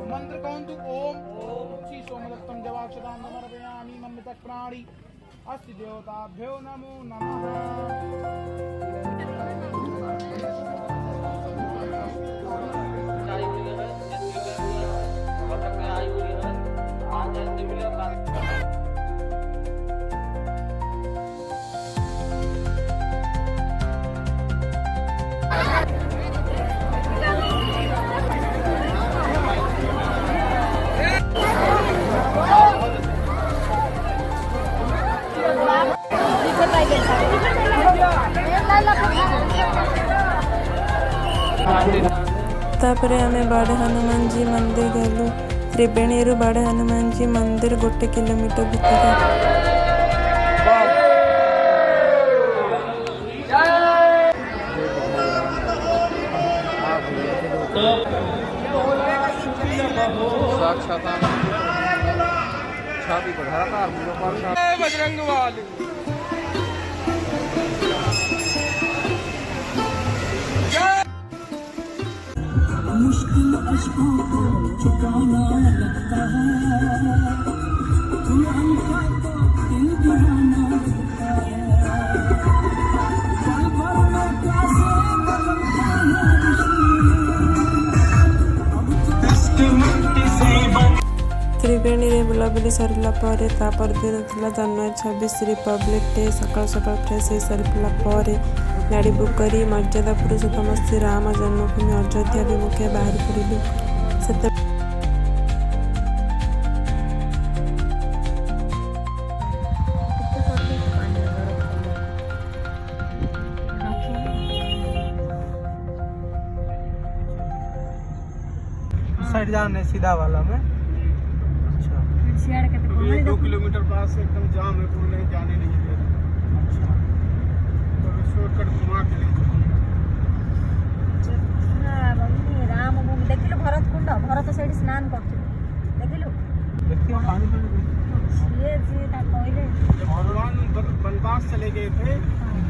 मंत्र कौंतु ओम श्री सोमदत्तम जवाक्षरां समर्पयामि मम्मितः प्राणी अस्ति देवताभ्यो नमो नमः। तापरे आमे बड़े हनुमान जी मंदिर गलु। त्रिवेणी रु बड़े हनुमान जी मंदिर 1 किलोमीटर भीतर। बजरंग वाली मुश्किल अश्कों को चुकाना लगता है, तुम हमका तो दिल दीवाना लगता है, पल भर में कैसे बदलता है त्रिवेणी रे बुलाबुली सरला परे ता परदिन थिला जनवरी 26 रिपब्लिक डे। सकाल सकाल फ्रेश हो सारिला परे गाड़ी बुक करी मर्यादा पुरुषोत्तम श्री राम जन्मभूमि अयोध्या अभिमुखे बाहरी पड़िलु। साइड जाने सीधा वाला में। अच्छा 2 किलोमीटर पास से एकदम जाम है, पूरे नहीं जाने नहीं दे रहा। अच्छा तो शॉर्टकट घुमा के ले राम भूमि देखिलु भरत कुंड भरत सेठी स्नान करथि देखिलु देखियो पानी तो ये ता कहले जब भगवान वनवास चले गए थे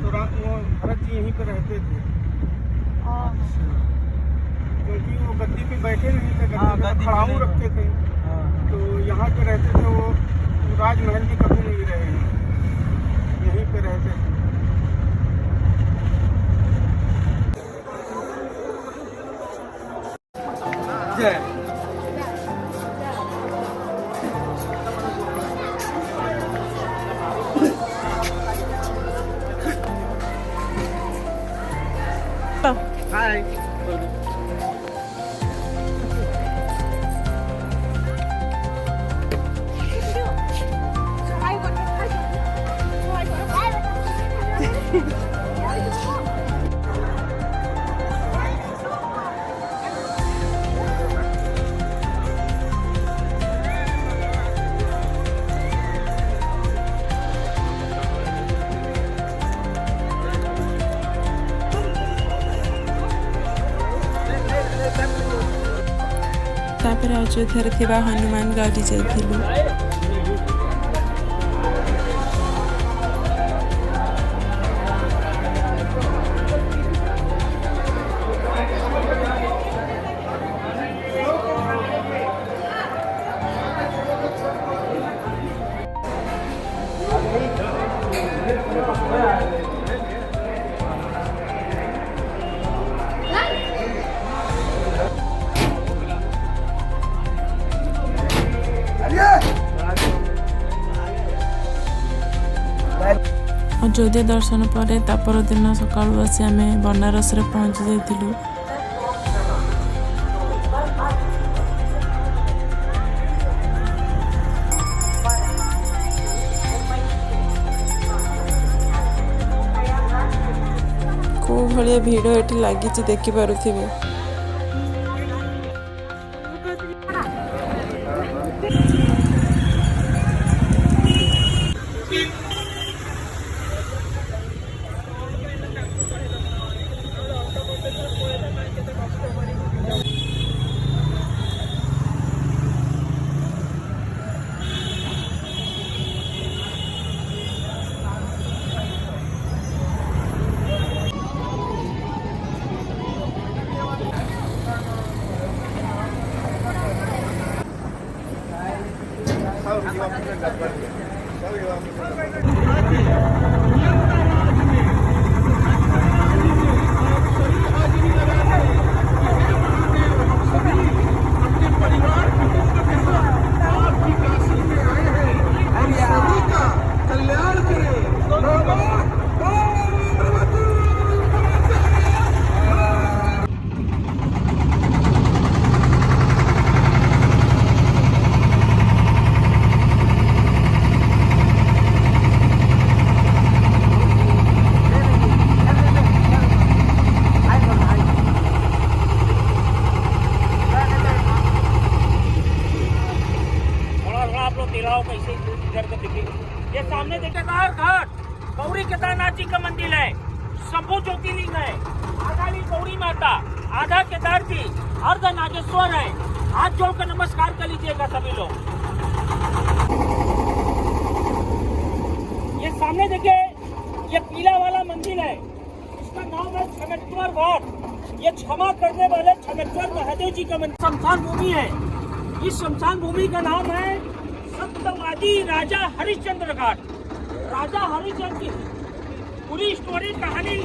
तो वो भरत जी यहीं पे रहते थे। क्योंकि वो गद्दी पे बैठे नहीं थे, गद्दी पे खड़ाऊ रखे थे, तो यहाँ पे रहते थे। वो राजमहल भी कभी नहीं रहे, यहीं पे रहते थे। जय हाय ତାପରେ ଅଯୋଧ୍ୟାରେ ଥିବା ହନୁମାନ ଗଦି ଯାଇଥିଲୁ। ଅଯୋଧ୍ୟା ଦର୍ଶନ ପରେ ତା ପରଦିନ ସକାଳୁ ଆସି ଆମେ ବନାରସରେ ପହଞ୍ଚି ଯାଇଥିଲୁ। କୋଉ ଭଳିଆ ଭିଡ଼ ଏଠି ଲାଗିଛି ଦେଖିପାରୁଥିବେ। ये सामने केदार घाट गौरी केदारनाथ जी का मंदिर है, शंभु ज्योतिर्लिंग है, आधा भी गौरी माता, आधा केदार जी, अर्ध नागेश्वर है। हाथ जोड़कर नमस्कार कर लीजिएगा सभी लोग। ये सामने देखिए, ये पीला वाला मंदिर है, इसका नाम है क्षमेश्वर घाट। ये क्षमा करने वाले क्षमेश्वर महादेव जी का मंदिर। शमशान भूमि है, इस शमशान भूमि का नाम है सत्यवादी राजा हरिश्चंद्र घाट। राजा हरिश्चंद्र की पूरी स्टोरी कहानी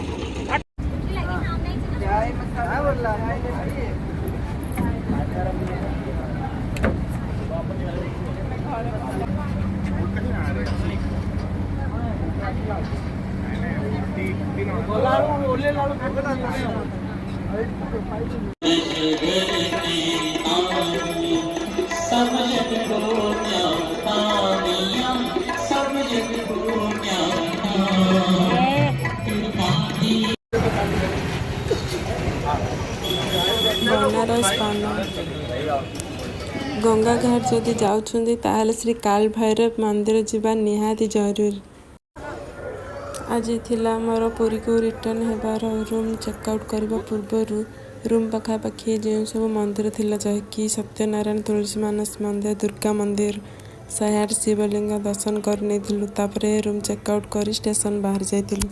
बनारस पान गंगा घाट जदि जाउछुंदी ताहले श्री काल भैरव मंदिर जीवा निहाती जरूरी। आज थिला मोर पुरी को रिटर्न हेबार रूम चेकआउट करबा पूर्वरु रूम पाखापाखि जो सब मंदिर थिला जहाँकि सत्यनारायण तुलसी मानस मंदिर, दुर्गा मंदिर, 108 शिवलिंग दर्शन कर नहीं रूम चेकआउट कर स्टेशन बाहर जाइथिलु।